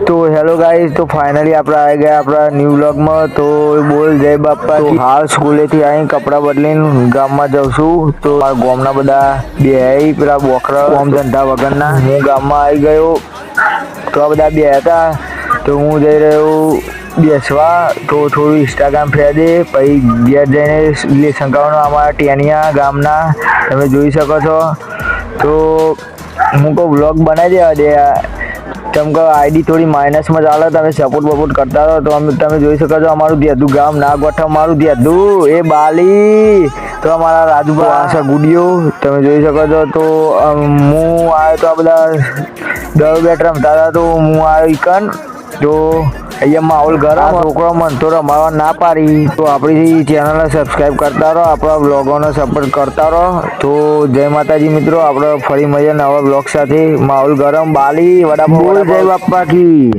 तो hello guys, तो finally આપણે આવી ગયા આપણા ન્યૂ વ્લોગમાં। તો બોલ જય બાપા। તો હાલ સ્કૂલેથી આવી કપડાં બદલીને ગામમાં જાઉં છું। તો આ ગામના બધા બે પેલા બોકરા કામ ધંધા વગરના હું ગામમાં આવી ગયો। તો આ બધા બે હતા તો હું જઈ રહ્યો બેસવા। તો થોડું ઇન્સ્ટાગ્રામ ફેદે પછી ઘેર જઈને રિલેશન કરવાનું અમારા ટેનિયા ગામના તમે જોઈ શકો છો। તો હું કોઈ વ્લોગ બનાવી દેવા દે કેમ કે આઈડી થોડી માઇનસમાં ચાલે, તમે સપોર્ટ બપોર્ટ કરતા રહો તો તમે જોઈ શકો છો અમારું દેદું ગામ ના ગોઠવ મારું દેદું એ બાલી। તો અમારા રાજુભા આશા ગુડિયો તમે જોઈ શકો છો। તો હું આવ્યો તો આ બધા દળ બેટ રમતા હતા તો હું આવ્યો ઈકન। તો અહીંયા માહોલ ગરમ, છોકરો મન તો રમાવા ના પાડી। તો આપણી ચેનલને સબસ્ક્રાઈબ કરતા રહો, આપણા બ્લોગોને સપોર્ટ કરતા રહો। તો જય માતાજી મિત્રો, આપણે ફરી મળીએ નવા બ્લોગ સાથે। માહોલ ગરમ બાલી વડાપાવ, જય બાપા કી।